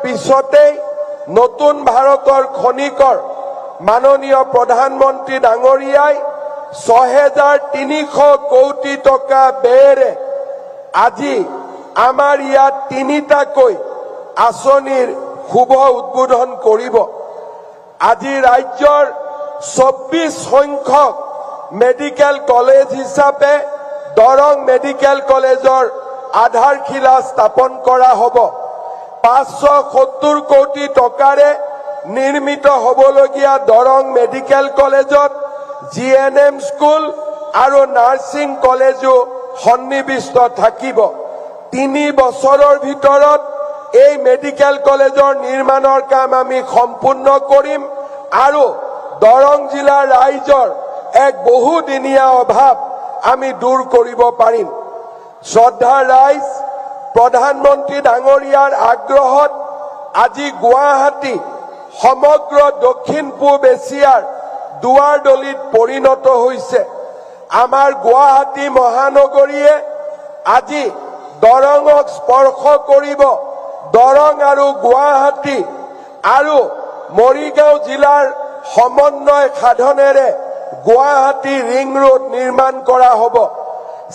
পিছতেই নতুন ভাৰতৰ খনিকৰ মাননীয় প্ৰধানমন্ত্ৰী ডাঙৰীয়াই ৬৩০০ কোটি টকা ব্যয়েৰে আজি আমাৰ ইয়াত তিনিটাকৈ আঁচনিৰ শুভ উদ্বোধন কৰিব। আজি ৰাজ্যৰ ২৪ সংখ্যক মেডিকেল কলেজ হিচাপে দৰং মেডিকেল কলেজৰ আধাৰশিলা স্থাপন কৰা হ'ব। ৫৭০ কোটি টকাৰে নিৰ্মিত হ'বলগীয়া দৰং মেডিকেল কলেজত GNM স্কুল আৰু নাৰ্ছিং কলেজো সন্নিৱিষ্ট থাকিব। ৩ বছৰৰ ভিতৰত এই মেডিকেল কলেজৰ নিৰ্মাণৰ কাম আমি সম্পূৰ্ণ কৰিম আৰু দৰং জিলাৰ ৰাইজৰ এক বহুদিনীয়া অভাৱ আমি দূৰ কৰিব পাৰিম। শ্ৰদ্ধাৰ ৰাইজ, প্ৰধানমন্ত্ৰী ডাঙৰীয়াৰ আগ্ৰহত আজি গুৱাহাটী সমগ্ৰ দক্ষিণ পূব এছিয়াৰ দুৱাৰদলিত পৰিণত হৈছে। আমাৰ গুৱাহাটী মহানগৰীয়ে আজি দৰঙক স্পৰ্শ কৰিব। দৰং আৰু গুৱাহাটী আৰু মৰিগাঁও জিলাৰ সমন্বয় সাধনেৰে গুৱাহাটী ৰিং ৰোড নিৰ্মাণ কৰা হ'ব।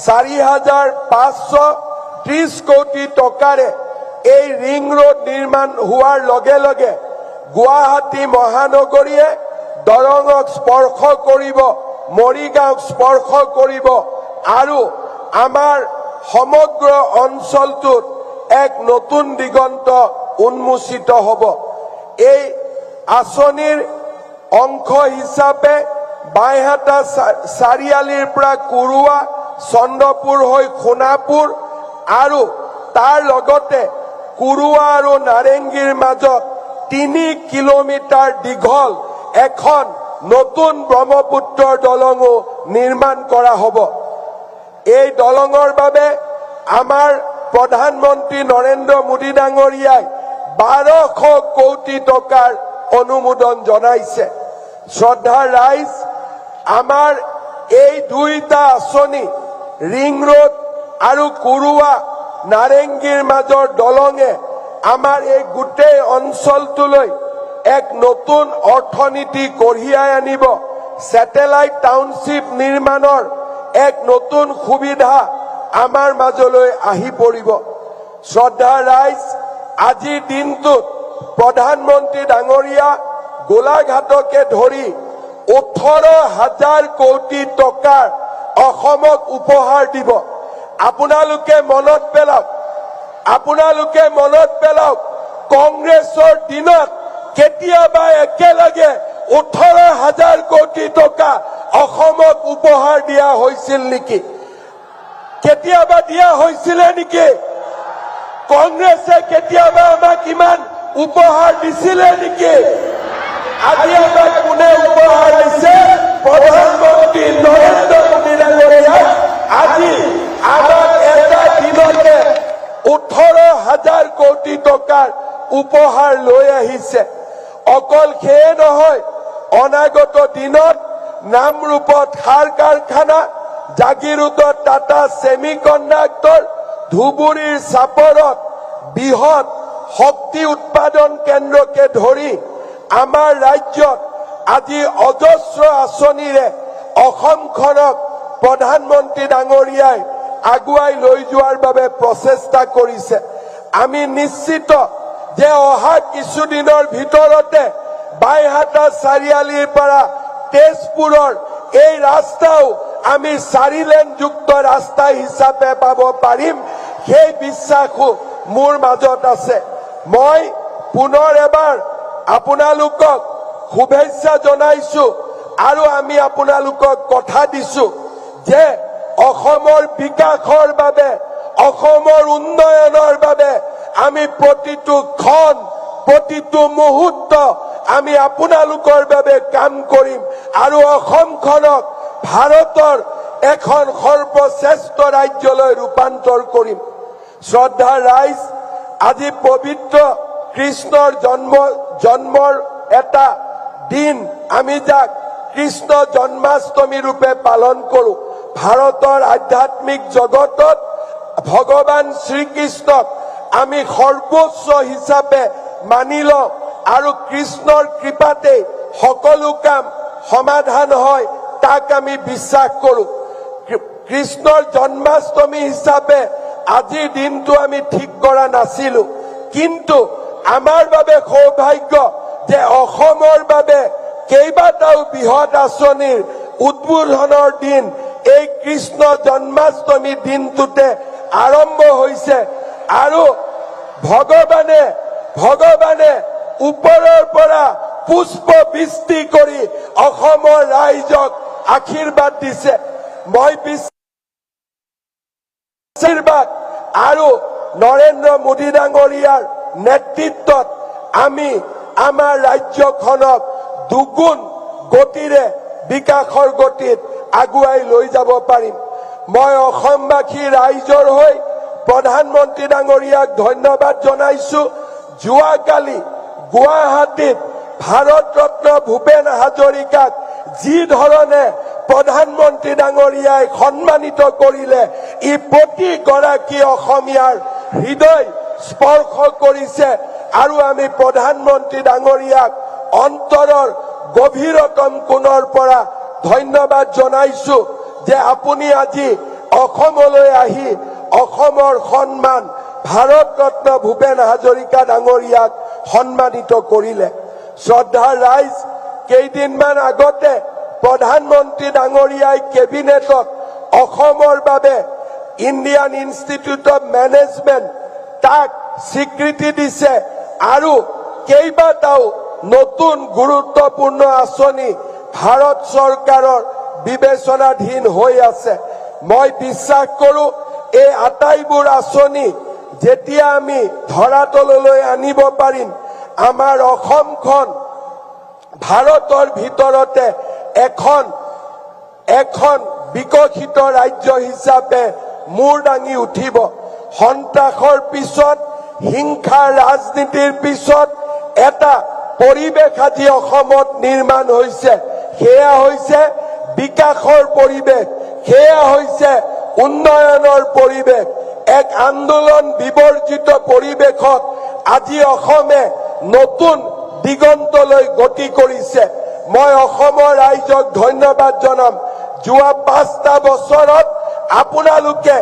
৪৫৩০ কোটি টকাৰে এই ৰিং ৰোড নিৰ্মাণ হোৱাৰ লগে লগে গুৱাহাটী মহানগৰীয়ে দৰঙক স্পৰ্শ কৰিব, মৰিগাঁওক স্পৰ্শ কৰিব আৰু আমাৰ সমগ্ৰ অঞ্চলটোত এক নতুন দিগন্ত উন্মোচিত হ'ব। এই আঁচনিৰ অংশ হিচাপে বাইহাটা চাৰিআলিৰ পৰা কুৰুৱা, চন্দ্ৰপুৰ হৈ সোণাপুৰ আৰু তাৰ লগতে কুৰুৱা আৰু নাৰেংগীৰ মাজত ৩ কিলোমিটাৰ দীঘল এখন নতুন ব্ৰহ্মপুত্ৰৰ দলঙো নিৰ্মাণ কৰা হ'ব। এই দলঙৰ বাবে আমাৰ প্ৰধানমন্ত্ৰী নৰেন্দ্ৰ মোদী ডাঙৰীয়াই ১২০০ কোটি টকাৰ অনুমোদন জনাইছে। শ্ৰদ্ধাৰ ৰাইজ, আমাৰ এই দুইটা আঁচনি ৰিং ৰোড আৰু কুৰুৱা নাৰেংগীৰ মাজৰ দলঙে আমাৰ এই গোটেই অঞ্চলটোলৈ এক নতুন অৰ্থনীতি কঢ়িয়াই আনিব। স্যাটেলাইট টাউনশ্বিপ নিৰ্মাণৰ এক নতুন সুবিধা আমাৰ মাজলৈ আহি পৰিব। শ্ৰদ্ধাৰ ৰাইজ, আজিৰ দিনটোত প্ৰধানমন্ত্ৰী ডাঙৰীয়া গোলাঘাটকে ধৰি ১৮,০০০ কোটি টকাৰ অসমক উপহাৰ দিব। আপোনালোকে মনত পেলাওক কংগ্ৰেছৰ দিনত কেতিয়াবা একেলগে ১৮,০০০ কোটি টকা অসমক উপহাৰ দিয়া হৈছিল নেকি? কেতিয়াবা দিয়া হৈছিলে নেকি? কংগ্ৰেছে কেতিয়াবা আমাক ইমান উপহাৰ দিছিলে নেকি? আজি আমাক কোনে উপহাৰ দিছে? প্ৰধানমন্ত্ৰী নৰেন্দ্ৰ মোদী ডাঙৰীয়াই আজি আমাক এটা দিনতে ১৮,০০০ কোটি টকাৰ উপহাৰ লৈ আহিছে। অকল সেয়ে নহয়, অনাগত দিনত নামৰূপত সাৰ কাৰখানা, জাগিৰোডত টাটা ছেমি কণ্ডাক্টৰ, ধুবুৰীৰ চাপৰত বৃহৎ শক্তি উৎপাদন কেন্দ্ৰকে ধৰি আমাৰ ৰাজ্যত আজি অজস্ৰ আঁচনিৰে অসমখনক প্ৰধানমন্ত্ৰী ডাঙৰীয়াই আগুৱাই লৈ যোৱাৰ বাবে প্ৰচেষ্টা কৰিছে। আমি নিশ্চিত যে অহা কিছুদিনৰ ভিতৰতে বাইহাটা চাৰিআলিৰ পৰা তেজপুৰৰ এই ৰাস্তাও আমি 4 লেনযুক্ত ৰাস্তা হিচাপে পাব পাৰিম। সেই বিশ্বাসো মোৰ মাজত আছে। মই পুনৰ এবাৰ আপোনালোকক শুভেচ্ছা জনাইছো আৰু আমি আপোনালোকক কথা দিছো যে অসমৰ বিকাশৰ বাবে, অসমৰ উন্নয়নৰ বাবে আমি প্ৰতিটো ক্ষণ, প্ৰতিটো মুহূৰ্ত আমি আপোনালোকৰ বাবে কাম কৰিম আৰু অসমখনক ভাৰতৰ এখন সৰ্বশ্ৰেষ্ঠ ৰাজ্যলৈ ৰূপান্তৰ কৰিম। শ্ৰদ্ধাৰ ৰাইজ, আজি পবিত্ৰ কৃষ্ণৰ জন্মৰ এটা দিন, আমি যাক কৃষ্ণ জন্মাষ্টমী ৰূপে পালন কৰো। ভাৰতৰ আধ্যাত্মিক জগতত ভগৱান শ্ৰীকৃষ্ণক আমি সৰ্বোচ্চ হিচাপে মানি লওঁ আৰু কৃষ্ণৰ কৃপাতে সকলো কাম সমাধান হয় তাক আমি বিশ্বাস কৰোঁ। কৃষ্ণৰ জন্মাষ্টমী হিচাপে আজিৰ দিনটো আমি ঠিক কৰা নাছিলো, কিন্তু আমাৰ বাবে সৌভাগ্য যে অসমৰ বাবে কেইবাটাও বৃহৎ আঁচনিৰ উদ্বোধনৰ দিন এই কৃষ্ণ জন্মাষ্টমী দিনটোতে আৰম্ভ হৈছে আৰু ভগৱানে ওপৰৰ পৰা পুষ্প বৃষ্টি কৰি অসমৰ ৰাইজক আশীৰ্বাদ দিছে। মই আশীৰ্বাদ আৰু নৰেন্দ্ৰ মোদী ডাঙৰীয়াৰ নেতৃত্বত আমি আমাৰ ৰাজ্যখনক দুগুণ গতিৰে বিকাশৰ গতিত আগুৱাই লৈ যাব পাৰিম। মই অসমবাসী ৰাইজৰ হৈ প্ৰধানমন্ত্ৰী ডাঙৰীয়াক ধন্যবাদ জনাইছো। যোৱাকালি গুৱাহাটীত ভাৰত ৰত্ন ভূপেন হাজৰিকাক যি ধৰণে প্ৰধানমন্ত্ৰী ডাঙৰীয়াই সন্মানিত কৰিলে ই প্ৰতিগৰাকী অসমীয়াৰ হৃদয় স্পৰ্শ কৰিছে আৰু আমি প্ৰধানমন্ত্ৰী ডাঙৰীয়াক অন্তৰৰ গভীৰতম কোণৰ পৰা ধন্যবাদ জনাইছো যে আপুনি আজি অসমলৈ আহি অসমৰ সন্মান ভাৰত ৰত্ন ভূপেন হাজৰিকা ডাঙৰীয়াক সন্মানিত কৰিলে। শ্ৰদ্ধাৰ ৰাইজ, কেইদিনমান আগতে প্ৰধানমন্ত্ৰী ডাঙৰীয়াই কেবিনেটত অসমৰ বাবে ইণ্ডিয়ান ইনষ্টিটিউট অফ মেনেজমেণ্ট তাক স্বীকৃতি দিছে আৰু কেইবাটাও নতুন গুৰুত্বপূৰ্ণ আঁচনি ভাৰত চৰকাৰৰ বিবেচনাধীন হৈ আছে। মই বিশ্বাস কৰোঁ এই আটাইবোৰ আঁচনি যেতিয়া আমি ধৰাতললৈ আনিব পাৰিম, আমাৰ অসমখন ভাৰতৰ ভিতৰতে এখন বিকশিত ৰাজ্য হিচাপে মূৰ দাঙি উঠিব। সন্ত্ৰাসৰ পিছত, হিংসাৰ ৰাজনীতিৰ পিছত এটা পৰিৱেশ আজি অসমত নিৰ্মাণ হৈছে, সেয়া হৈছে বিকাশৰ পৰিৱেশ, সেয়া হৈছে উন্নয়নৰ পৰিৱেশ। এক আন্দোলন বিবৰ্জিত পৰিৱেশত আজি অসমে নতুন দিগন্তলৈ গতি কৰিছে। মই অসমৰ ৰাইজক ধন্যবাদ জনাম। যোৱা 5টা বছৰত আপোনালোকে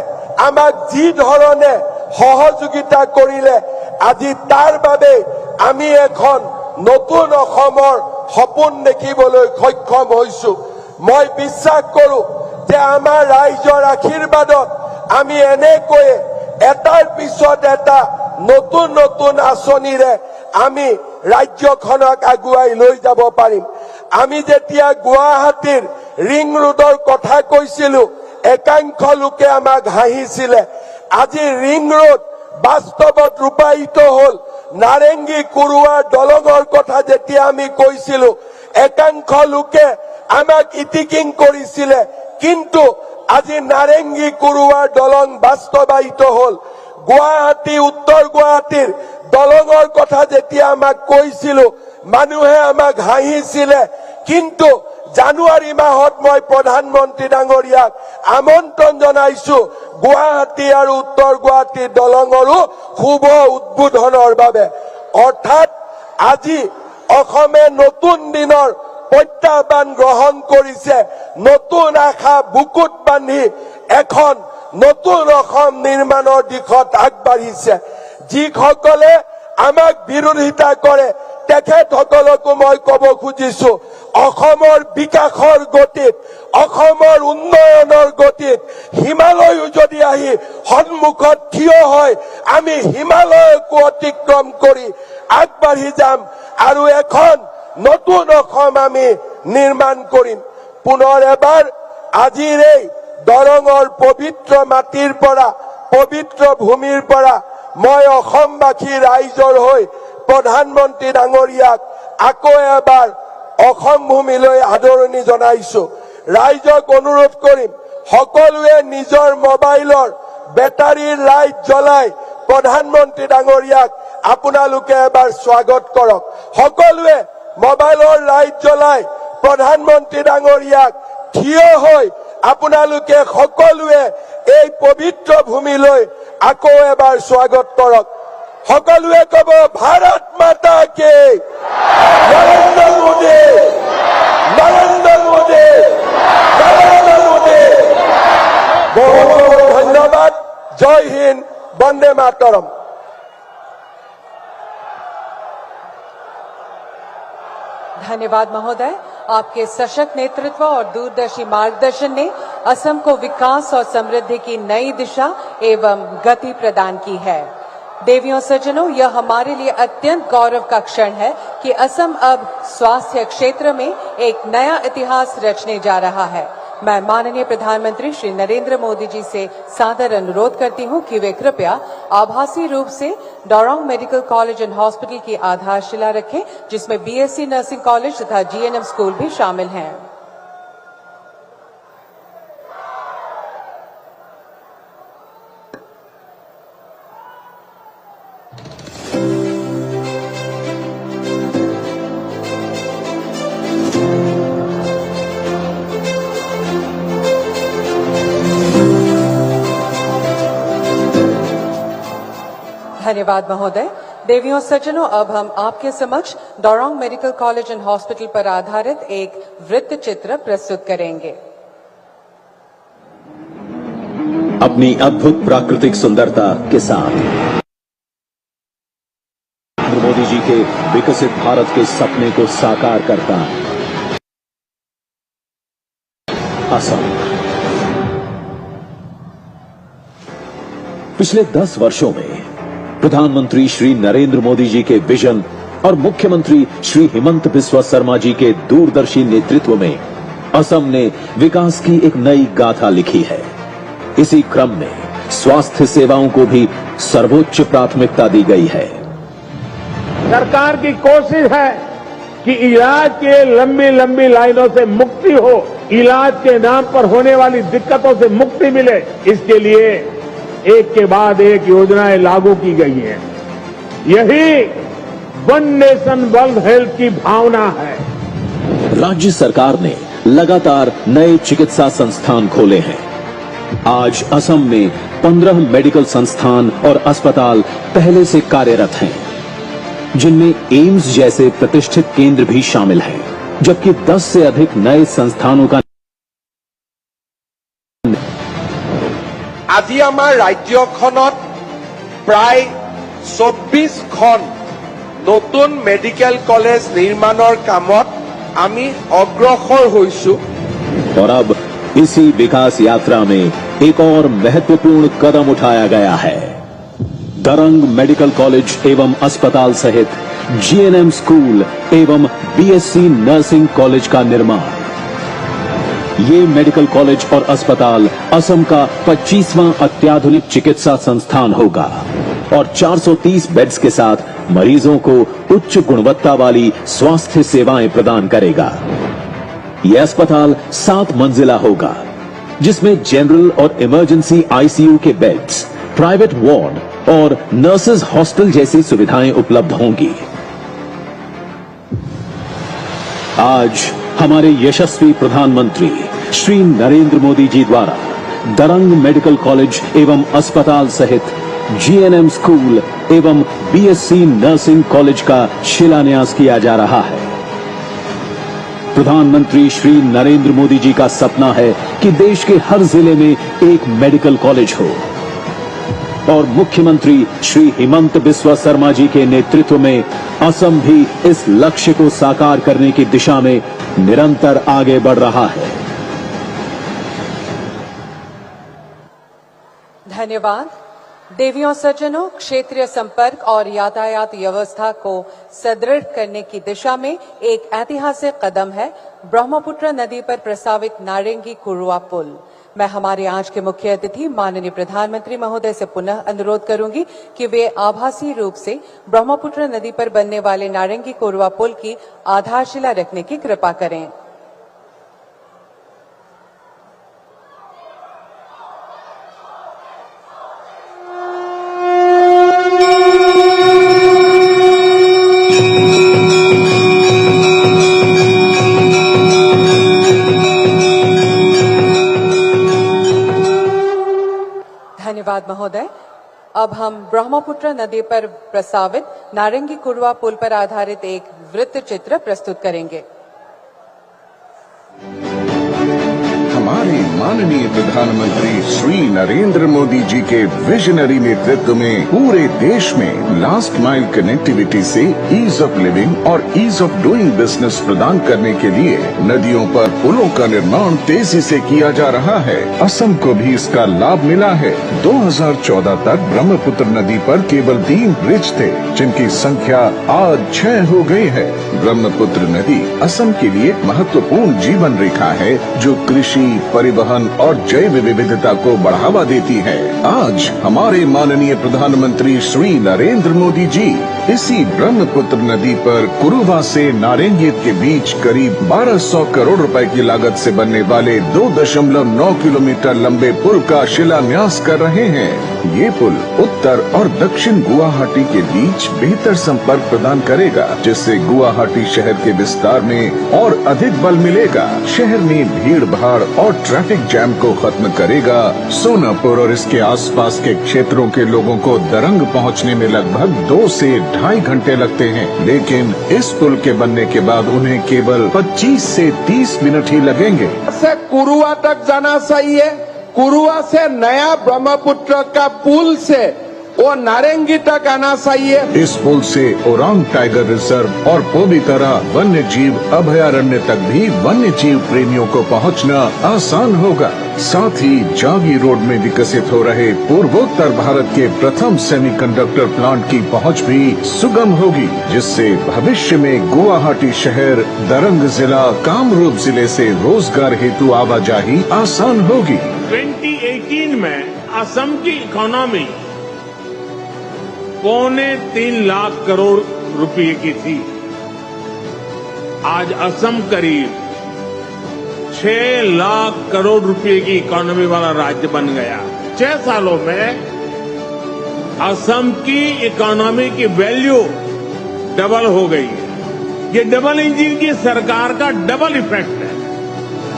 আমাক যি ধৰণে সহযোগিতা কৰিলে, আজি তাৰ বাবে আমি এখন নতুন অসমৰ সপোন দেখিবলৈ সক্ষম হৈছো। মই বিশ্বাস কৰোঁ যে আমাৰ ৰাইজৰ আশীৰ্বাদত আমি এনেকৈয়ে এটাৰ পিছত এটা নতুন নতুন আঁচনিৰে আমি ৰাজ্যখনক আগুৱাই লৈ যাব পাৰিম। আমি যেতিয়া গুৱাহাটীৰ ৰিং ৰোডৰ কথা কৈছিলো, একাংশ লোকে আমাক হাঁহিছিলে। আজি ৰিং ৰোড বাস্তৱত ৰূপায়িত হল। নাৰেংগী কুৰুৱাৰ দলঙৰ কথা যেতিয়া আমি কৈছিলো, একাংশ লোকে আমাক ইটিকিং কৰিছিলে, কিন্তু আজি নাৰেংগী কুৰুৱাৰ দলং বাস্তৱায়িত হল। গুৱাহাটী, উত্তৰ গুৱাহাটীৰ দলঙৰ কথা যেতিয়া আমাক কৈছিলো, মানুহে আমাক হাঁহিছিলে, কিন্তু জানুৱাৰী মাহত মই প্ৰধানমন্ত্ৰী ডাঙৰীয়াক আমন্ত্ৰণ জনাইছো গুৱাহাটী আৰু উত্তৰ গুৱাহাটীৰ দলঙৰো শুভ উদ্বোধনৰ বাবে। অৰ্থাৎ আজি অসমে নতুন দিনৰ প্ৰত্যাহ্বান গ্ৰহণ কৰিছে, নতুন আশা বুকুত বান্ধি এখন নতুন অসম নিৰ্মাণৰ দিশত আগবাঢ়িছে। যিসকলে আমাক বিৰোধিতা কৰে তেখেতসকলকো মই কব খুজিছো, অসমৰ বিকাশৰ গতিত, অসমৰ উন্নয়নৰ গতিত হিমালয়ো যদি আহি সন্মুখত থিয় হয়, আমি হিমালয়কো অতিক্ৰম কৰি আগবাঢ়ি যাম আৰু এখন নতুন অসম আমি নিৰ্মাণ কৰিম। পুনৰ এবাৰ আজিৰ এই দৰঙৰ পবিত্ৰ মাটিৰ পৰা, পবিত্ৰ ভূমিৰ পৰা মই অসমবাসী ৰাইজৰ হৈ প্ৰধানমন্ত্ৰী ডাঙৰীয়াক আকৌ এবাৰ অসম ভূমিলৈ আদৰণি জনাইছো। ৰাইজক অনুৰোধ কৰিম, সকলোৱে নিজৰ মোবাইলৰ বেটাৰীৰ লাইট জ্বলাই প্ৰধানমন্ত্ৰী ডাঙৰীয়াক আপোনালোকে এবাৰ স্বাগত কৰক। সকলোৱে মোবাইলৰ লাইট জ্বলাই প্ৰধানমন্ত্ৰী ডাঙৰীয়াক থিয় হৈ আপোনালোকে সকলোৱে এই পবিত্ৰ ভূমিলৈ আকৌ এবাৰ স্বাগত কৰক। সকলোৱে কব ভাৰত মাতা কে নৰেন্দ্ৰ মোদী নৰেন্দ্ৰ মোদী নৰেন্দ্ৰ মোদী বহুত বহুত ধন্যবাদ জয় হিন্দ বন্দে মাতৰম धन्यवाद महोदय। आपके सशक्त नेतृत्व और दूरदर्शी मार्गदर्शन ने असम को विकास और समृद्धि की नई दिशा एवं गति प्रदान की है। देवियों सज्जनों, यह हमारे लिए अत्यंत गौरव का क्षण है कि असम अब स्वास्थ्य क्षेत्र में एक नया इतिहास रचने जा रहा है। मैं माननीय प्रधानमंत्री श्री नरेंद्र मोदी जी से सादर अनुरोध करती हूं कि वे कृपया आभासी रूप से डोरोंग मेडिकल कॉलेज एंड हॉस्पिटल की आधारशिला रखें, जिसमें बीएससी नर्सिंग कॉलेज तथा जीएनएम स्कूल भी शामिल हैं। धन्यवाद महोदय। देवियों सज्जनों, अब हम आपके समक्ष डोरोंग मेडिकल कॉलेज एंड हॉस्पिटल पर आधारित एक वृत्त चित्र प्रस्तुत करेंगे। अपनी अद्भुत प्राकृतिक सुंदरता के साथ नरेंद्र मोदी जी के विकसित भारत के सपने को साकार करता असम। पिछले 10 वर्षों में प्रधानमंत्री श्री नरेंद्र मोदी जी के विजन और मुख्यमंत्री श्री हिमंत बिस्वा शर्मा जी के दूरदर्शी नेतृत्व में असम ने विकास की एक नई गाथा लिखी है। इसी क्रम में स्वास्थ्य सेवाओं को भी सर्वोच्च प्राथमिकता दी गई है। सरकार की कोशिश है कि इलाज के लंबी लंबी लाइनों से मुक्ति हो, इलाज के नाम पर होने वाली दिक्कतों से मुक्ति मिले। इसके लिए एक के बाद एक योजनाएं लागू की गई हैं। यही वन नेशन वन हेल्थ की भावना है। राज्य सरकार ने लगातार नए चिकित्सा संस्थान खोले हैं। आज असम में 15 मेडिकल संस्थान और अस्पताल पहले से कार्यरत हैं, जिनमें एम्स जैसे प्रतिष्ठित केंद्र भी शामिल हैं, जबकि 10 से अधिक नए संस्थानों का আজি আমাৰ ৰাজ্যখনত প্ৰায় 24খন নতুন মেডিকেল কলেজ নিৰ্মাণৰ কামত আমি অগ্ৰসৰ হৈছো। और अब इसी विकास यात्रा में एक और महत्वपूर्ण कदम उठाया गया है। दरंग मेडिकल कॉलेज एवं अस्पताल सहित जीएनएम स्कूल एवं बीएससी नर्सिंग कॉलेज का निर्माण। ये मेडिकल कॉलेज और अस्पताल असम का 25वां अत्याधुनिक चिकित्सा संस्थान होगा और 430 बेड्स के साथ मरीजों को उच्च गुणवत्ता वाली स्वास्थ्य सेवाएं प्रदान करेगा। यह अस्पताल 7 मंजिला होगा, जिसमें जनरल और इमरजेंसी आईसीयू के बेड्स, प्राइवेट वार्ड और नर्सेज हॉस्टल जैसी सुविधाएं उपलब्ध होंगी। आज हमारे यशस्वी प्रधानमंत्री श्री नरेंद्र मोदी जी द्वारा दरंग मेडिकल कॉलेज एवं अस्पताल सहित जीएनएम स्कूल एवं बीएससी नर्सिंग कॉलेज का शिलान्यास किया जा रहा है। प्रधानमंत्री श्री नरेंद्र मोदी जी का सपना है कि देश के हर जिले में एक मेडिकल कॉलेज हो और मुख्यमंत्री श्री हिमंत बिस्वा शर्मा जी के नेतृत्व में असम भी इस लक्ष्य को साकार करने की दिशा में निरंतर आगे बढ़ रहा है। धन्यवाद। देवियों सज्जनों, क्षेत्रीय संपर्क और यातायात व्यवस्था को सुदृढ़ करने की दिशा में एक ऐतिहासिक कदम है ब्रह्मपुत्र नदी पर प्रस्तावित नारेंगी कुरुआ पुल। मैं हमारे आज के मुख्य अतिथि माननीय प्रधानमंत्री महोदय से पुनः अनुरोध करूंगी कि वे आभासी रूप से ब्रह्मपुत्र नदी पर बनने वाले नारेंगी कुरुआ पुल की आधारशिला रखने की कृपा करें। धन्यवाद महोदय। अब हम ब्रह्मपुत्र नदी पर प्रस्तावित नारंगी कुरवा पुल पर आधारित एक वृत्त चित्र प्रस्तुत करेंगे। हमारे माननीय प्रधानमंत्री श्री नरेंद्र मोदी जी के विजनरी नेतृत्व में पूरे देश में लास्ट माइल कनेक्टिविटी से ईज ऑफ लिविंग और ईज ऑफ डूइंग बिजनेस प्रदान करने के लिए नदियों पर पुलों का निर्माण तेजी से किया जा रहा है। असम को भी इसका लाभ मिला है। 2014 तक ब्रह्मपुत्र नदी पर केवल 3 ब्रिज थे, जिनकी संख्या आज 6 हो गई है। ब्रह्मपुत्र नदी असम के लिए महत्वपूर्ण जीवन रेखा है, जो कृषि, परिवहन और जैव विविधता को बढ़ावा देती है। आज हमारे माननीय प्रधानमंत्री श्री नरेंद्र मोदी जी इसी ब्रह्मपुत्र नदी पर कुरुवा से नारंगित के बीच करीब 1200 करोड़ रुपए की लागत से बनने वाले 2.9 किलोमीटर लंबे पुल का शिलान्यास कर रहे हैं। ये पुल उत्तर और दक्षिण गुवाहाटी के बीच बेहतर संपर्क प्रदान करेगा, जिससे गुवाहाटी शहर के विस्तार में और अधिक बल मिलेगा। शहर में भीड़ भाड़ और ट्रैफिक जैम को खत्म करेगा। सोनापुर और इसके आसपास के क्षेत्रों के लोगों को दरंग पहुंचने में लगभग 2 से 2.5 घंटे लगते हैं, लेकिन इस पुल के बनने के बाद उन्हें केवल 25 से 30 मिनट ही लगेंगे। से कुरुआ तक जाना सही है। कुरुआ से नया ब्रह्मपुत्र का पुल से वो नारंगी तक आना चाहिए। इस पुल से ओरांग टाइगर रिजर्व और पोबितरा वन्य जीव अभयारण्य तक भी वन्य जीव प्रेमियों को पहुंचना आसान होगा। साथ ही जागी रोड में विकसित हो रहे पूर्वोत्तर भारत के प्रथम सेमीकंडक्टर प्लांट की पहुंच भी सुगम होगी, जिससे भविष्य में गुवाहाटी शहर, दरंग जिला, कामरूप जिले से रोजगार हेतु आवाजाही आसान होगी। 2018 में असम की इकोनॉमी 3.25 लाख करोड़ रुपए की थी। आज असम करीब 6 लाख करोड़ रुपए की इकोनॉमी वाला राज्य बन गया। 6 सालों में असम की इकोनॉमी की वैल्यू डबल हो गई है। ये डबल इंजन की सरकार का डबल इफेक्ट है।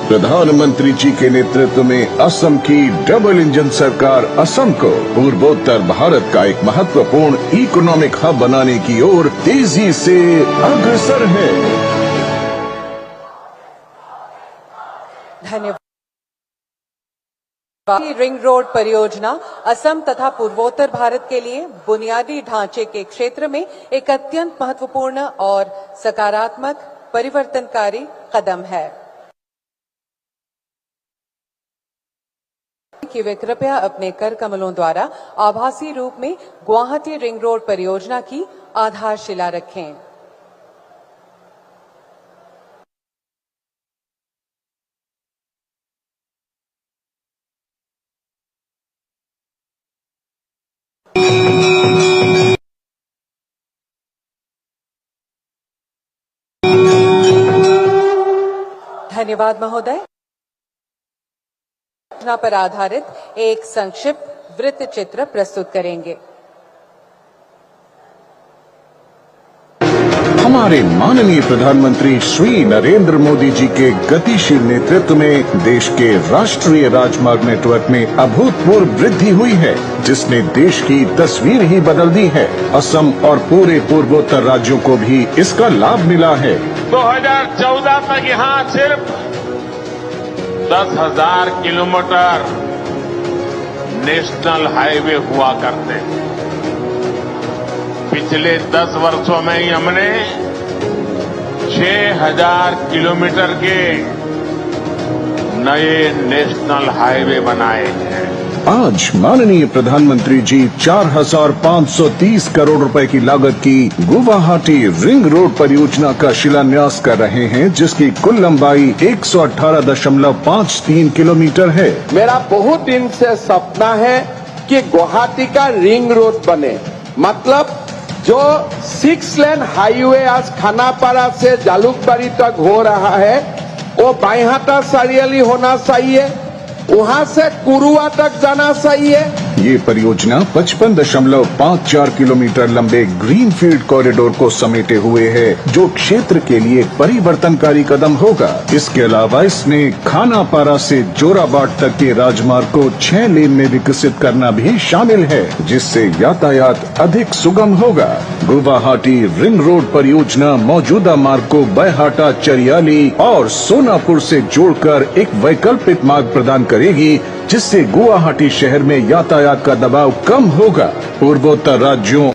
प्रधानमंत्री जी के नेतृत्व में असम की डबल इंजन सरकार असम को पूर्वोत्तर भारत का एक महत्वपूर्ण इकोनॉमिक हब बनाने की ओर तेजी से अग्रसर है। धन्यवाद। रिंग रोड परियोजना असम तथा पूर्वोत्तर भारत के लिए बुनियादी ढांचे के क्षेत्र में एक अत्यंत महत्वपूर्ण और सकारात्मक परिवर्तनकारी कदम है कि वे कृपया अपने कर कमलों द्वारा आभासी रूप में गुवाहाटी रिंग रोड परियोजना की आधारशिला रखें। धन्यवाद महोदय। पर आधारित एक संक्षिप्त वृत्त चित्र प्रस्तुत करेंगे। हमारे माननीय प्रधानमंत्री श्री नरेंद्र मोदी जी के गतिशील नेतृत्व में देश के राष्ट्रीय राजमार्ग नेटवर्क में अभूतपूर्व वृद्धि हुई है, जिसने देश की तस्वीर ही बदल दी है। असम और पूरे पूर्वोत्तर राज्यों को भी इसका लाभ मिला है। 2014 तक यहाँ सिर्फ 10,000 किलोमीटर नेशनल हाईवे हुआ करते थे। पिछले 10 वर्षों में ही हमने 6,000 किलोमीटर के नए नेशनल हाईवे बनाए हैं। आज माननीय प्रधानमंत्री जी 4,530 करोड़ रुपए की लागत की गुवाहाटी रिंग रोड परियोजना का शिलान्यास कर रहे हैं, जिसकी कुल लंबाई 118.53 किलोमीटर है। मेरा बहुत दिन से सपना है कि गुवाहाटी का रिंग रोड बने। मतलब जो 6 लेन हाईवे आज खानापारा से जालुकबाड़ी तक हो रहा है, वो बाईहाटा सारियाली होना चाहिए, वहां से कुरुआ तक जाना चाहिए। ये परियोजना 55.54 किलोमीटर लंबे ग्रीनफील्ड कॉरिडोर को समेटे हुए है, जो क्षेत्र के लिए एक परिवर्तनकारी कदम होगा। इसके अलावा इसमें खानापारा से जोराबाट तक के राजमार्ग को 6 लेन में विकसित करना भी शामिल है, जिससे यातायात अधिक सुगम होगा। गुवाहाटी रिंग रोड परियोजना मौजूदा मार्ग को बैहाटा, चरियाली और सोनापुर से जोड़कर एक वैकल्पिक मार्ग प्रदान करेगी, जिससे गुवाहाटी शहर में यातायात का दबाव कम होगा। पूर्वोत्तर राज्यों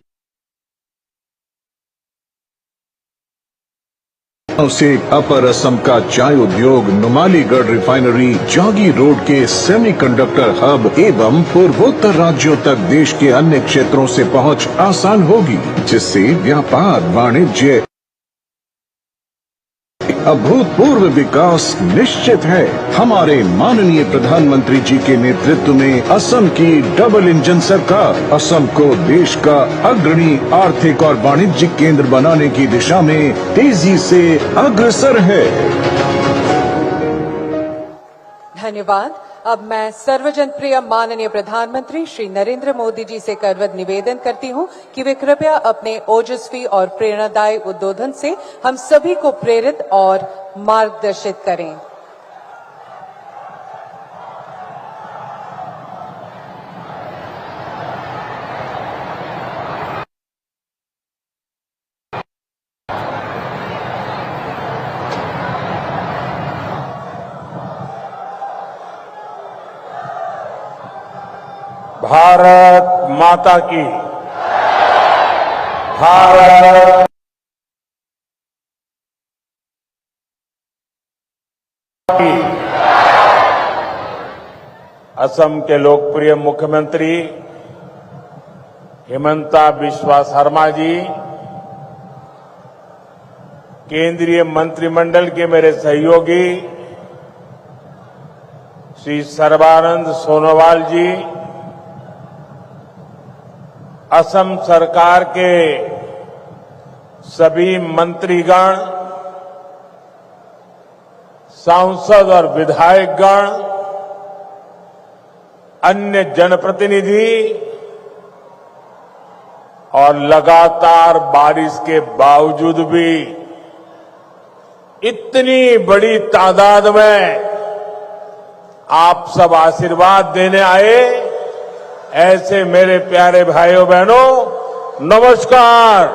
से अपर असम का चाय उद्योग, नुमालीगढ़ रिफाइनरी, जागी रोड के सेमीकंडक्टर हब एवं पूर्वोत्तर राज्यों तक देश के अन्य क्षेत्रों से पहुंच आसान होगी, जिससे व्यापार वाणिज्य अभूतपूर्व विकास निश्चित है। हमारे माननीय प्रधानमंत्री जी के नेतृत्व में असम की डबल इंजन सरकार असम को देश का अग्रणी आर्थिक और वाणिज्यिक केंद्र बनाने की दिशा में तेजी से अग्रसर है। धन्यवाद। अब मैं सर्वजन प्रिय माननीय प्रधानमंत्री श्री नरेंद्र मोदी जी से करवत निवेदन करती हूं कि वे कृपया अपने ओजस्वी और प्रेरणादायी उद्बोधन से हम सभी को प्रेरित और मार्गदर्शित करें। भारत माता की, भारत की। असम के लोकप्रिय मुख्यमंत्री हिमंता बिस्वा शर्मा जी, केंद्रीय मंत्रिमंडल के मेरे सहयोगी श्री सर्बानंद सोनोवाल जी, असम सरकार के सभी मंत्रीगण, सांसद और विधायकगण, अन्य जनप्रतिनिधि और लगातार बारिश के बावजूद भी इतनी बड़ी तादाद में आप सब आशीर्वाद देने आए, ऐसे मेरे प्यारे भाइयों बहनों नमस्कार।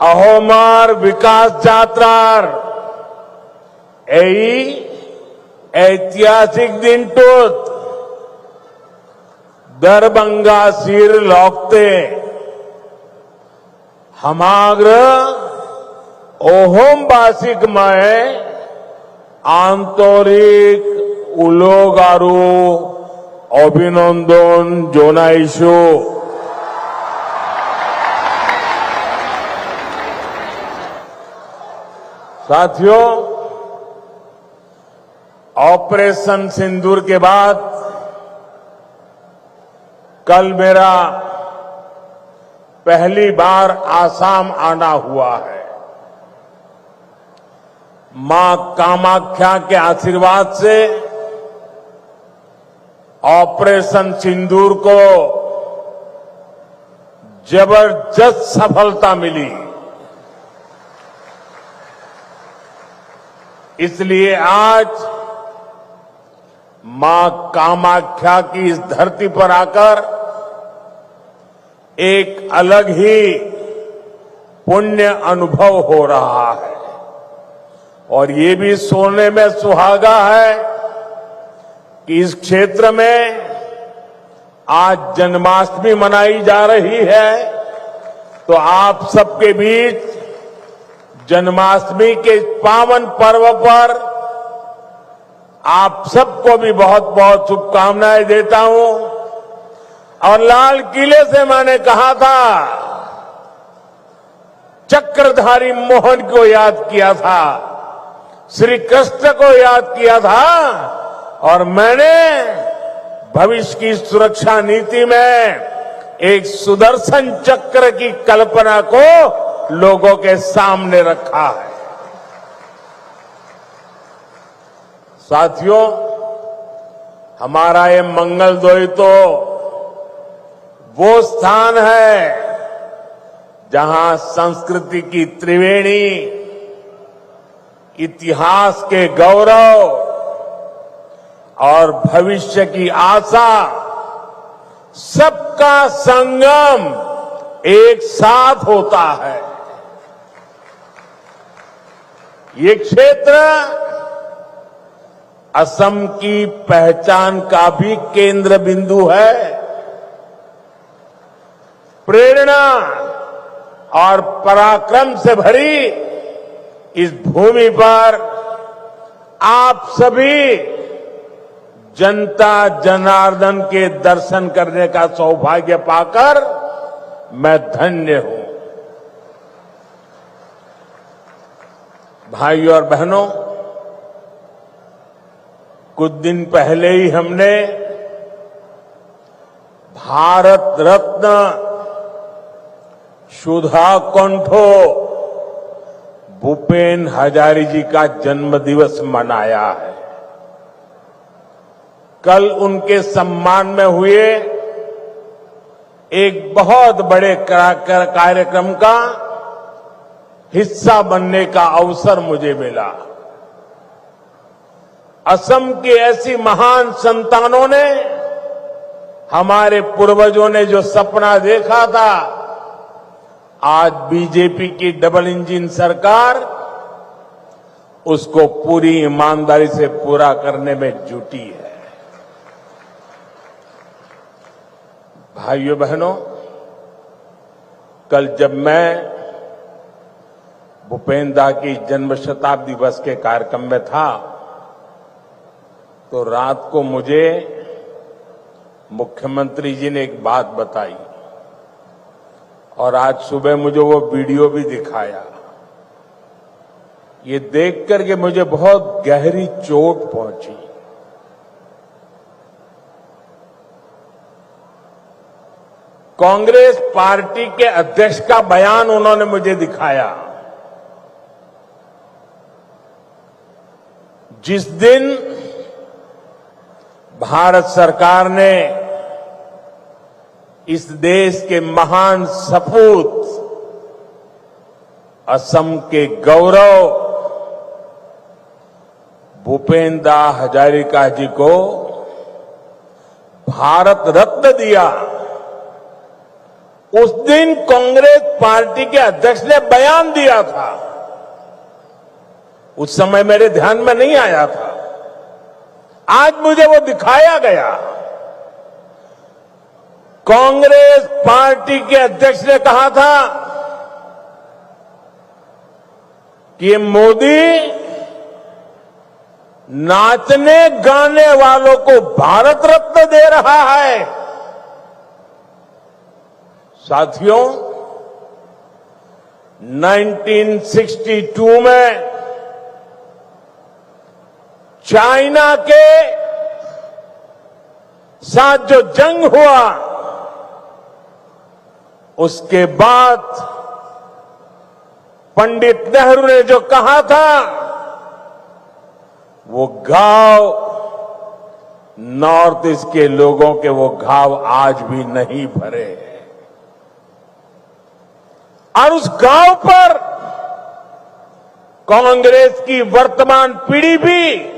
अहोमार विकास यात्रार এই ऐतिहासिक दिनटोत दरभंगा सिर लौकते हमाग्र ओहोमबासिक में आंतरिक उलोगारू अभिनंदन जोनाइशो। साथियों, ऑपरेशन सिंदूर के बाद कल मेरा पहली बार आसाम आना हुआ है। मां कामाख्या के आशीर्वाद से ऑपरेशन सिंदूर को जबरदस्त सफलता मिली। इसलिए आज मां कामाख्या की इस धरती पर आकर एक अलग ही पुण्य अनुभव हो रहा है। और ये भी सोचने में सुहागा है कि इस क्षेत्र में आज जन्माष्टमी मनाई जा रही है, तो आप सबके बीच जन्माष्टमी के पावन पर्व पर आप सबको भी बहुत बहुत शुभकामनाएं देता हूं। और लाल किले से मैंने कहा था, चक्रधारी मोहन को याद किया था, श्री कृष्ण को याद किया था, और मैंने भविष्य की सुरक्षा नीति में एक सुदर्शन चक्र की कल्पना को लोगों के सामने रखा है। साथियों, हमारा ये मंगलदोई तो वो स्थान है जहां संस्कृति की त्रिवेणी, इतिहास के गौरव और भविष्य की आशा, सबका संगम एक साथ होता है। ये क्षेत्र असम की पहचान का भी केंद्र बिंदु है। प्रेरणा और पराक्रम से भरी इस भूमि पर आप सभी जनता जनार्दन के दर्शन करने का सौभाग्य पाकर मैं धन्य हूं। भाइयों और बहनों, कुछ दिन पहले ही हमने भारत रत्न सुधा कंठो भूपेन हजारी जी का जन्मदिवस मनाया है। कल उनके सम्मान में हुए एक बहुत बड़े कार्यक्रम का हिस्सा बनने का अवसर मुझे मिला। असम के ऐसी महान संतानों ने, हमारे पूर्वजों ने जो सपना देखा था, आज बीजेपी की डबल इंजन सरकार उसको पूरी ईमानदारी से पूरा करने में जुटी है। भाइयों बहनों, कल जब मैं भूपेन दा की जन्म शताब्दी दिवस के कार्यक्रम में था, तो रात को मुझे मुख्यमंत्री जी ने एक बात बताई और आज सुबह मुझे वो वीडियो भी दिखाया। ये देख करके मुझे बहुत गहरी चोट पहुंची। कांग्रेस पार्टी के अध्यक्ष का बयान उन्होंने मुझे दिखाया। जिस दिन भारत सरकार ने इस देश के महान सपूत असम के गौरव भूपेन दा हजारिका जी को भारत रत्न दिया, उस दिन कांग्रेस पार्टी के अध्यक्ष ने बयान दिया था। उस समय मेरे ध्यान में नहीं आया था, आज मुझे वो दिखाया गया। कांग्रेस पार्टी के अध्यक्ष ने कहा था कि ये मोदी नाचने गाने वालों को भारत रत्न दे रहा है। साथियों, 1962 में चाइना के साथ जो जंग हुआ, उसके बाद पंडित नेहरू ने जो कहा था, वो घाव नॉर्थ ईस्ट के लोगों के वो घाव आज भी नहीं भरे हैं। और उस घाव पर कांग्रेस की वर्तमान पीढ़ी भी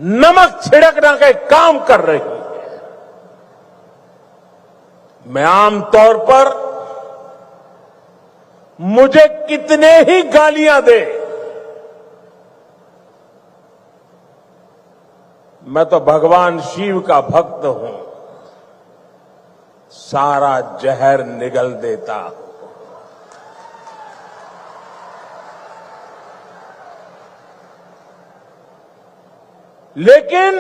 नमक छिड़कने का काम कर रही है। मैं आमतौर पर मुझे कितने ही गालियां दे, मैं तो भगवान शिव का भक्त हूं, सारा जहर निगल देता हूं। लेकिन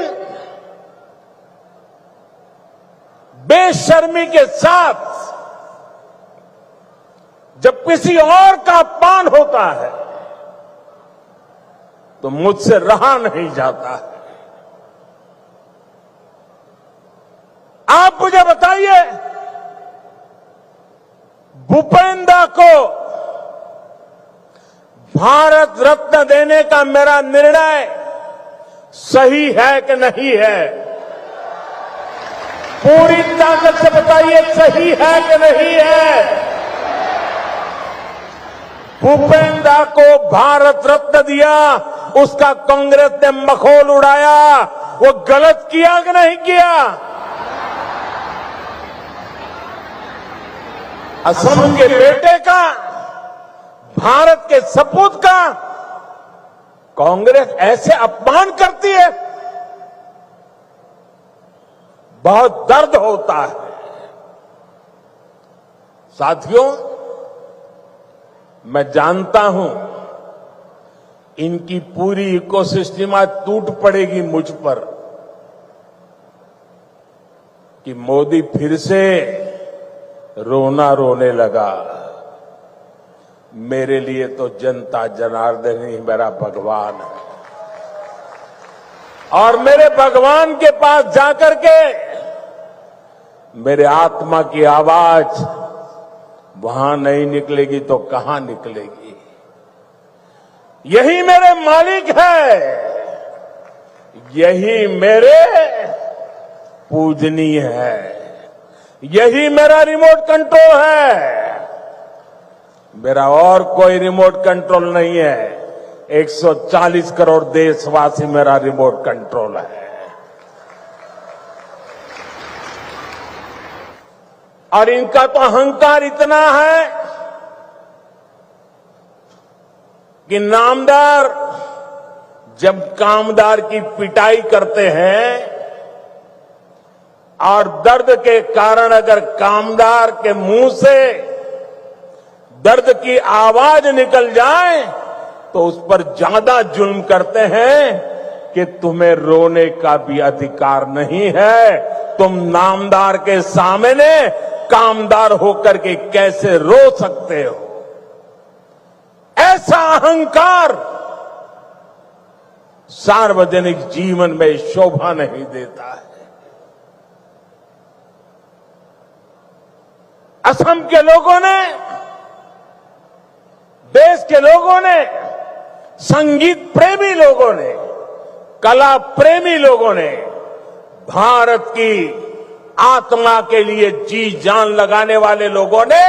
बेशर्मी के साथ जब किसी और का अपमान होता है तो मुझसे रहा नहीं जाता है। आप मुझे बताइए, भूपेन दा को भारत रत्न देने का मेरा निर्णय सही है कि नहीं है? पूरी ताकत से बताइए, सही है कि नहीं है? भूपेंद्र दा को भारत रत्न दिया, उसका कांग्रेस ने मखौल उड़ाया, वो गलत किया कि नहीं किया? असम के बेटे का, भारत के सपूत का कांग्रेस ऐसे अपमान करती है, बहुत दर्द होता है। साथियों, मैं जानता हूं इनकी पूरी इकोसिस्टम आज टूट पड़ेगी मुझ पर कि मोदी फिर से रोना रोने लगा। मेरे लिए तो जनता जनार्दन ही मेरा भगवान है, और मेरे भगवान के पास जाकर के मेरे आत्मा की आवाज वहां नहीं निकलेगी तो कहां निकलेगी? यही मेरे मालिक है, यही मेरे पूजनीय है, यही मेरा रिमोट कंट्रोल है। मेरा और कोई रिमोट कंट्रोल नहीं है, 140 करोड़ देशवासी मेरा रिमोट कंट्रोल है। और इनका तो अहंकार इतना है कि नामदार जब कामदार की पिटाई करते हैं और दर्द के कारण अगर कामदार के मुंह से दर्द की आवाज निकल जाए तो उस पर ज्यादा जुल्म करते हैं कि तुम्हें रोने का भी अधिकार नहीं है, तुम नामदार के सामने कामदार होकर के कैसे रो सकते हो? ऐसा अहंकार सार्वजनिक जीवन में शोभा नहीं देता है। असम के लोगों ने, देश के लोगों ने, संगीत प्रेमी लोगों ने, कला प्रेमी लोगों ने, भारत की आत्मा के लिए जी जान लगाने वाले लोगों ने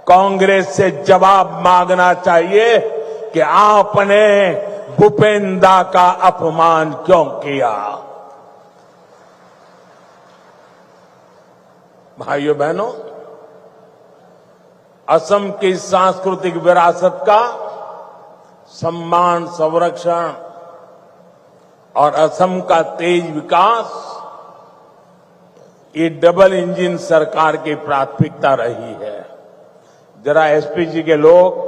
कांग्रेस से जवाब मांगना चाहिए कि आपने भूपेंद्र का अपमान क्यों किया? भाइयों बहनों, असम की सांस्कृतिक विरासत का सम्मान, संरक्षण और असम का तेज विकास, ये डबल इंजन सरकार की प्राथमिकता रही है। जरा एसपीजी के लोग,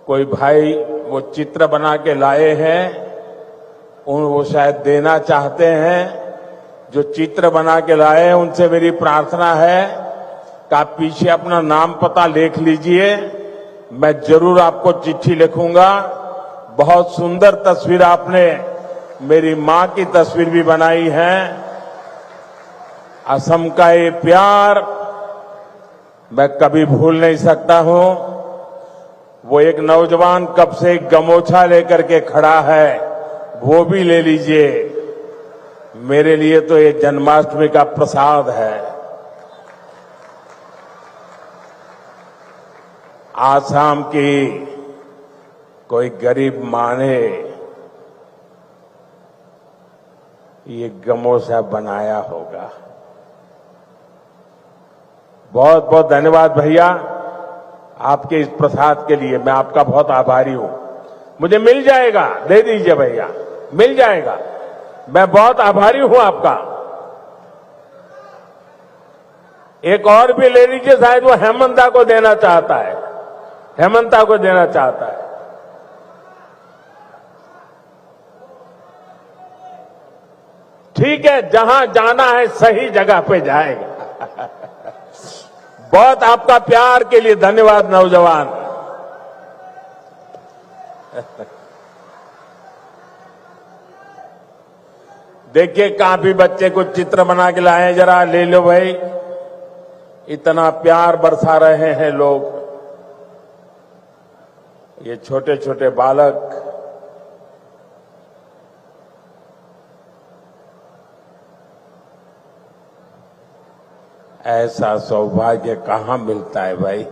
कोई भाई वो चित्र बना के लाए हैं, वो शायद देना चाहते हैं। जो चित्र बना के लाए हैं उनसे मेरी प्रार्थना है कि आप पीछे अपना नाम पता लिख लीजिए, मैं जरूर आपको चिट्ठी लिखूंगा। बहुत सुंदर तस्वीर आपने मेरी मां की तस्वीर भी बनाई है। असम का ये प्यार मैं कभी भूल नहीं सकता हूं। वो एक नौजवान कब से एक गमोछा लेकर के खड़ा है, वो भी ले लीजिए। मेरे लिए तो ये जन्माष्टमी का प्रसाद है। आसाम की कोई गरीब मां ने ये गमोछा बनाया होगा। बहुत बहुत धन्यवाद भैया आपके इस प्रसाद के लिए, मैं आपका बहुत आभारी हूं। मुझे मिल जाएगा, दे दीजिए भैया, मिल जाएगा। मैं बहुत आभारी हूं आपका। एक और भी ले लीजिए, शायद वो हेमंता को देना चाहता है, हेमंता को देना चाहता है। ठीक है, जहां जाना है सही जगह पे जाएगा। बहुत आपका प्यार के लिए धन्यवाद नौजवान। देखिए, काफी बच्चे कुछ चित्र बना के लाए, जरा ले लो भाई। इतना प्यार बरसा रहे हैं लोग। ये छोटे छोटे बालक ऐसा सौभाग्य कहां मिलता है भाई।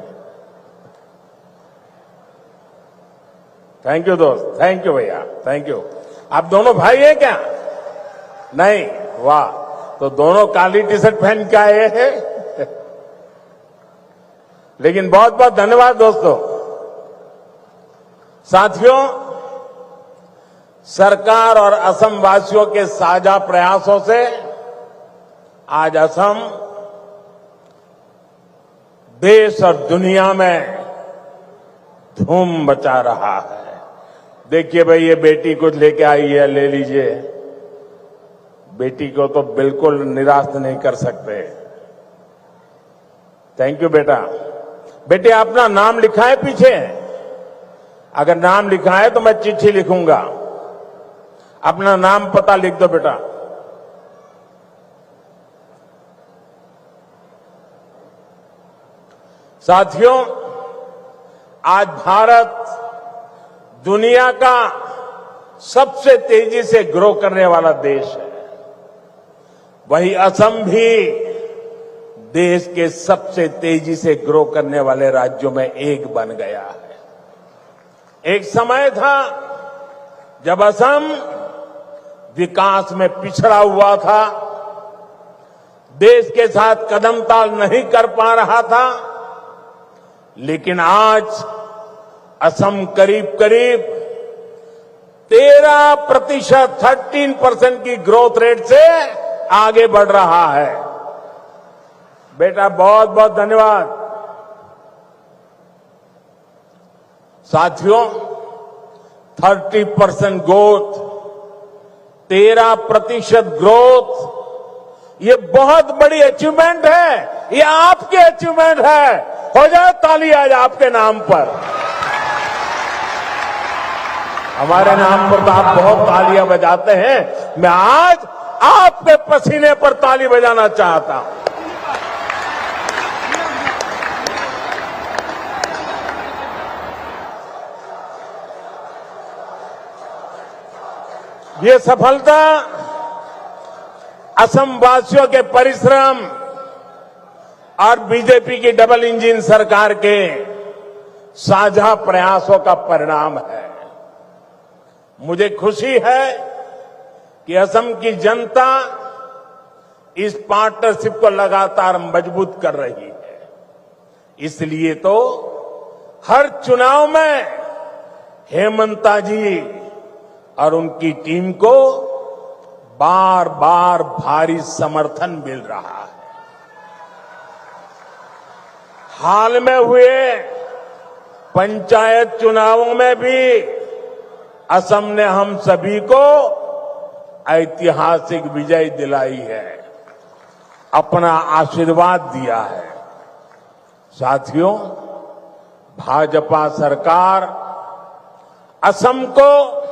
थैंक यू दोस्त, थैंक यू भैया, थैंक यू। आप दोनों भाई हैं क्या? नहीं, वाह, तो दोनों काली टी शर्ट पहन के आए हैं। लेकिन बहुत बहुत धन्यवाद दोस्तों। साथियों, सरकार और असम वासियों के साझा प्रयासों से आज असम देश और दुनिया में धूम मचा रहा है। देखिए भाई, ये बेटी कुछ लेके आई है, ले लीजिए। बेटी को तो बिल्कुल निराश नहीं कर सकते। थैंक यू बेटा। बेटे, अपना नाम लिखा है पीछे? अगर नाम लिखा है तो मैं चिट्ठी लिखूंगा। अपना नाम पता लिख दो बेटा। साथियों, आज भारत दुनिया का सबसे तेजी से ग्रो करने वाला देश है। वहीं असम भी देश के सबसे तेजी से ग्रो करने वाले राज्यों में एक बन गया है। एक समय था जब असम विकास में पिछड़ा हुआ था, देश के साथ कदम ताल नहीं कर पा रहा था, लेकिन आज असम करीब करीब 13% की ग्रोथ रेट से आगे बढ़ रहा है। बेटा, बहुत बहुत धन्यवाद। साथियों, 30% ग्रोथ, 13% ग्रोथ, ये बहुत बड़ी अचीवमेंट है। ये आपकी अचीवमेंट है। हो जाए ताली आज आपके नाम पर। हमारे नाम पर तो आप बहुत तालियां बजाते हैं। मैं आज आपके पसीने पर ताली बजाना चाहता हूं। ये सफलता असम वासियों के परिश्रम और बीजेपी की डबल इंजन सरकार के साझा प्रयासों का परिणाम है। मुझे खुशी है कि असम की जनता इस पार्टनरशिप को लगातार मजबूत कर रही है। इसलिए तो हर चुनाव में हेमंता जी और उनकी टीम को बार बार भारी समर्थन मिल रहा है। हाल में हुए पंचायत चुनावों में भी असम ने हम सभी को ऐतिहासिक विजय दिलाई है, अपना आशीर्वाद दिया है। साथियों, भाजपा सरकार असम को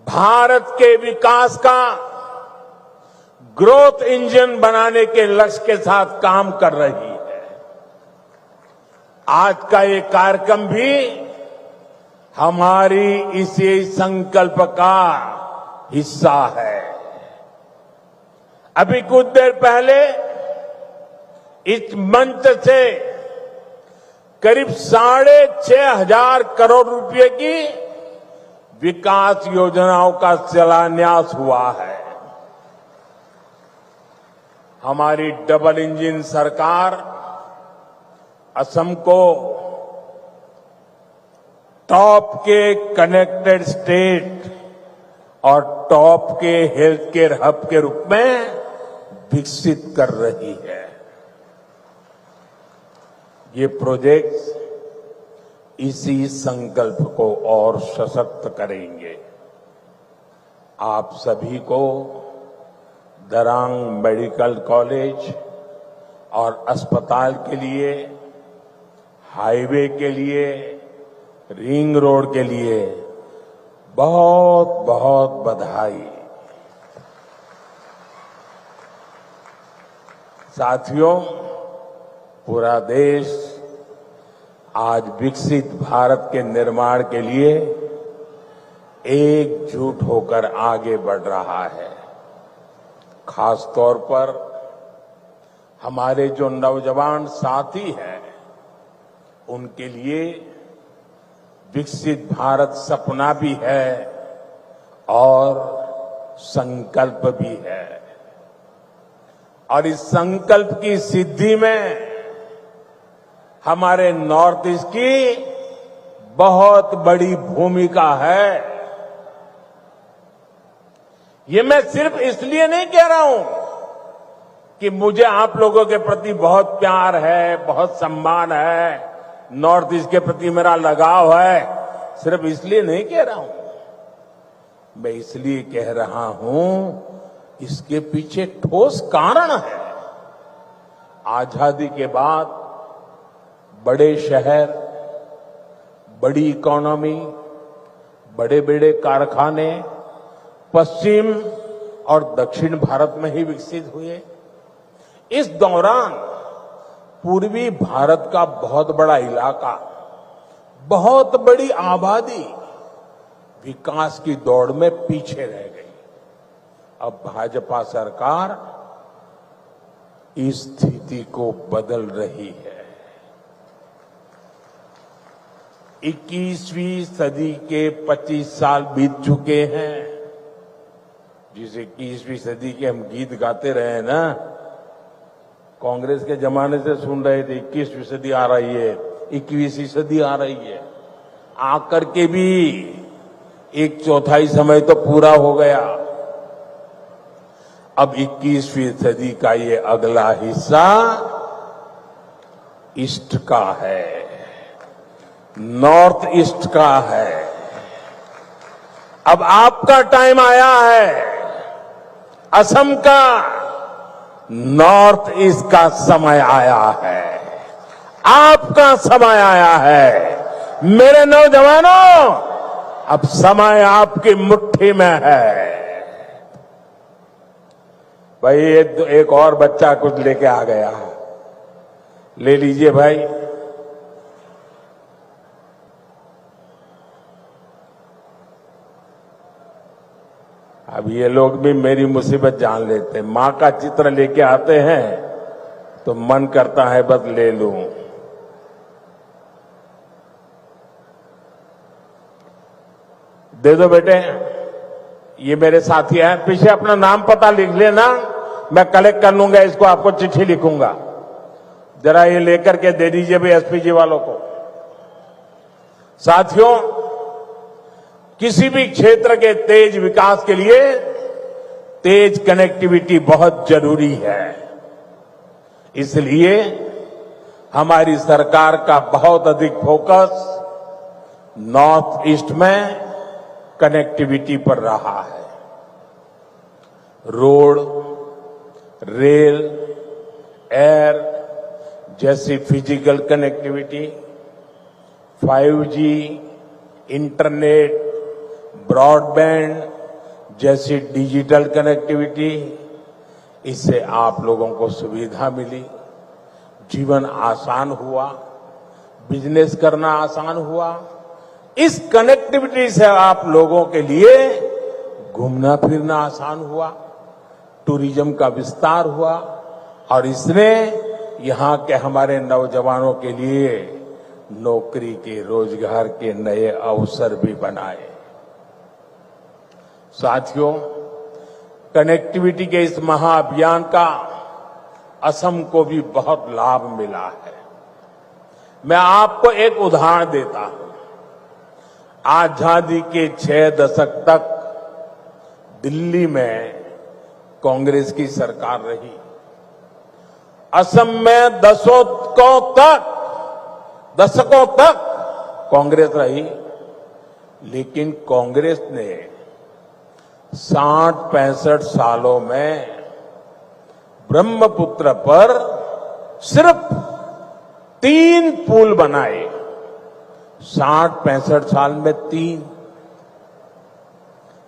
भारत के विकास का ग्रोथ इंजन बनाने के लक्ष्य के साथ काम कर रही है। आज का ये कार्यक्रम भी हमारी इसी संकल्प का हिस्सा है। अभी कुछ देर पहले इस मंच से करीब 6,500 करोड़ रुपए की विकास योजनाओं का शिलान्यास हुआ है। हमारी डबल इंजन सरकार असम को टॉप के कनेक्टेड स्टेट और टॉप के हेल्थ केयर हब के रूप में विकसित कर रही है। ये प्रोजेक्ट्स इसी संकल्प को और सशक्त करेंगे। आप सभी को दरांग मेडिकल कॉलेज और अस्पताल के लिए, हाईवे के लिए, रिंग रोड के लिए बहुत बहुत बधाई। साथियों, पूरा देश आज विकसित भारत के निर्माण के लिए एकजुट होकर आगे बढ़ रहा है। खास तौर पर हमारे जो नौजवान साथी हैं उनके लिए विकसित भारत सपना भी है और संकल्प भी है। और इस संकल्प की सिद्धि में हमारे नॉर्थ ईस्ट की बहुत बड़ी भूमिका है। ये मैं सिर्फ इसलिए नहीं कह रहा हूं कि मुझे आप लोगों के प्रति बहुत प्यार है, बहुत सम्मान है, नॉर्थ ईस्ट के प्रति मेरा लगाव है, सिर्फ इसलिए नहीं कह रहा हूं। मैं इसलिए कह रहा हूं, इसके पीछे ठोस कारण है। आजादी के बाद बड़े शहर, बड़ी इकोनॉमी, बड़े बड़े कारखाने पश्चिम और दक्षिण भारत में ही विकसित हुए। इस दौरान पूर्वी भारत का बहुत बड़ा इलाका, बहुत बड़ी आबादी विकास की दौड़ में पीछे रह गई। अब भाजपा सरकार इस स्थिति को बदल रही है। 21वीं सदी के 25 साल बीत चुके हैं। जिस 21वीं सदी के हम गीत गाते रहे ना, कांग्रेस के जमाने से सुन रहे थे 21वीं सदी आ रही है, 21वीं सदी आ रही है। आकर के भी 1/4 समय तो पूरा हो गया। अब 21वीं सदी का ये अगला हिस्सा ईस्ट का है, नॉर्थ ईस्ट का है। अब आपका टाइम आया है, असम का, नॉर्थ ईस्ट का समय आया है, आपका समय आया है। मेरे नौजवानों, अब समय आपकी मुट्ठी में है। भाई एक और बच्चा कुछ लेके आ गया, ले लीजिए भाई। अब ये लोग भी मेरी मुसीबत जान लेते हैं। मां का चित्र लेके आते हैं तो मन करता है बस ले लूं। दे दो बेटे, ये मेरे साथी हैं, पीछे अपना नाम पता लिख लेना, मैं कलेक्ट कर लूंगा इसको, आपको चिट्ठी लिखूंगा। जरा ये लेकर के दे दीजिए भी एसपी जी वालों को। साथियों, किसी भी क्षेत्र के तेज विकास के लिए तेज कनेक्टिविटी बहुत जरूरी है। इसलिए हमारी सरकार का बहुत अधिक फोकस नॉर्थ ईस्ट में कनेक्टिविटी पर रहा है। रोड, रेल, एयर जैसी physical connectivity, 5G, internet, broadband जैसी डिजिटल कनेक्टिविटी, इससे आप लोगों को सुविधा मिली, जीवन आसान हुआ, बिजनेस करना आसान हुआ। इस कनेक्टिविटी से आप लोगों के लिए घूमना फिरना आसान हुआ, टूरिज्म का विस्तार हुआ और इसने यहां के हमारे नौजवानों के लिए नौकरी के, रोजगार के नए अवसर भी बनाए। साथियों, कनेक्टिविटी के इस महाअभियान का असम को भी बहुत लाभ मिला है। मैं आपको एक उदाहरण देता हूं। आजादी के 6 दशक तक दिल्ली में कांग्रेस की सरकार रही। असम में दशकों तक कांग्रेस रही, लेकिन कांग्रेस ने 60-65 सालों में ब्रह्मपुत्र पर सिर्फ 3 पुल बनाए। 60-65 साल में 3।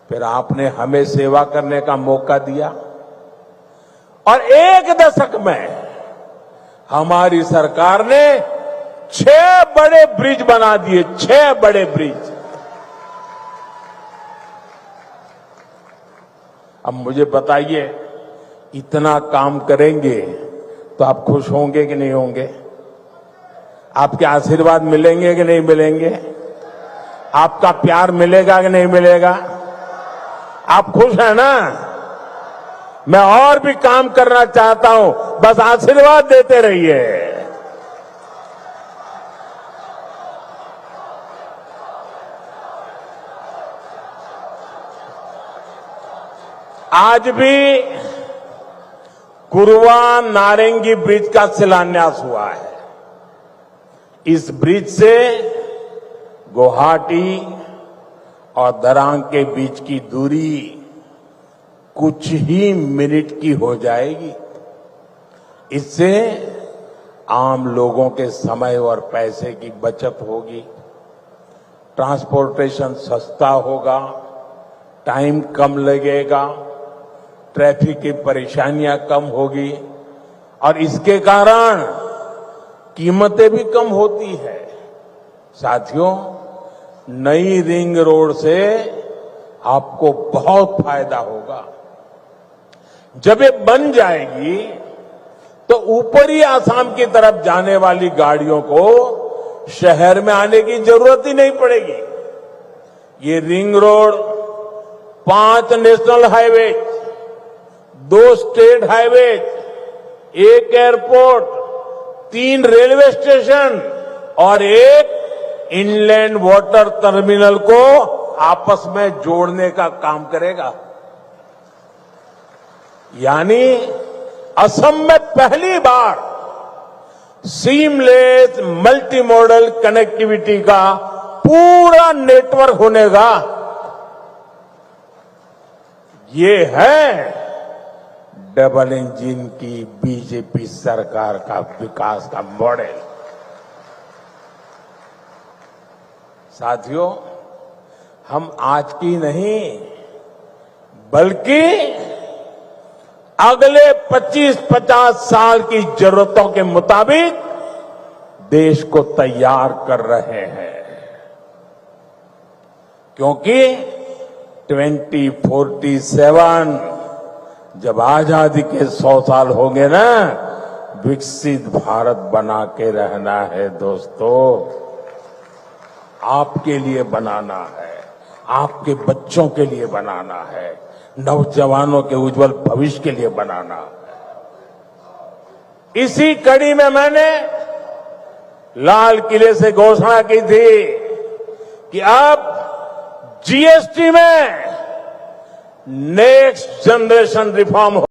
फिर आपने हमें सेवा करने का मौका दिया और 1 दशक में हमारी सरकार ने 6 बड़े ब्रिज बना दिए। 6 बड़े ब्रिज। अब मुझे बताइए, इतना काम करेंगे तो आप खुश होंगे कि नहीं होंगे? आपके आशीर्वाद मिलेंगे कि नहीं मिलेंगे? आपका प्यार मिलेगा कि नहीं मिलेगा? आप खुश हैं ना? मैं और भी काम करना चाहता हूं, बस आशीर्वाद देते रहिए। आज भी कुरवा नारंगी ब्रिज का शिलान्यास हुआ है। इस ब्रिज से गुवाहाटी और दरांग के बीच की दूरी कुछ ही मिनट की हो जाएगी। इससे आम लोगों के समय और पैसे की बचत होगी, ट्रांसपोर्टेशन सस्ता होगा, टाइम कम लगेगा, ट्रैफिक की परेशानियां कम होगी और इसके कारण कीमतें भी कम होती है। साथियों, नई रिंग रोड से आपको बहुत फायदा होगा। जब ये बन जाएगी तो ऊपरी आसाम की तरफ जाने वाली गाड़ियों को शहर में आने की जरूरत ही नहीं पड़ेगी। ये ring road 5 national highway, 2 state highway, 1 airport, 3 railway station और 1 इनलैंड वाटर टर्मिनल को आपस में जोड़ने का काम करेगा। यानी असम में पहली बार सीमलेस मल्टी मॉडल कनेक्टिविटी का पूरा नेटवर्क होने का ये है डबल इंजन की बीजेपी सरकार का विकास का मॉडल। साथियों, हम आज की नहीं बल्कि अगले 25-50 साल की जरूरतों के मुताबिक देश को तैयार कर रहे हैं, क्योंकि 2047 जब आजादी के 100 साल होंगे ना, विकसित भारत बना के रहना है दोस्तों। आपके लिए बनाना है, आपके बच्चों के लिए बनाना है, नौजवानों के उज्जवल भविष्य के लिए बनाना है। इसी कड़ी में मैंने लाल किले से घोषणा की थी कि अब जीएसटी में नेक्स्ट जनरेशन रिफॉर्म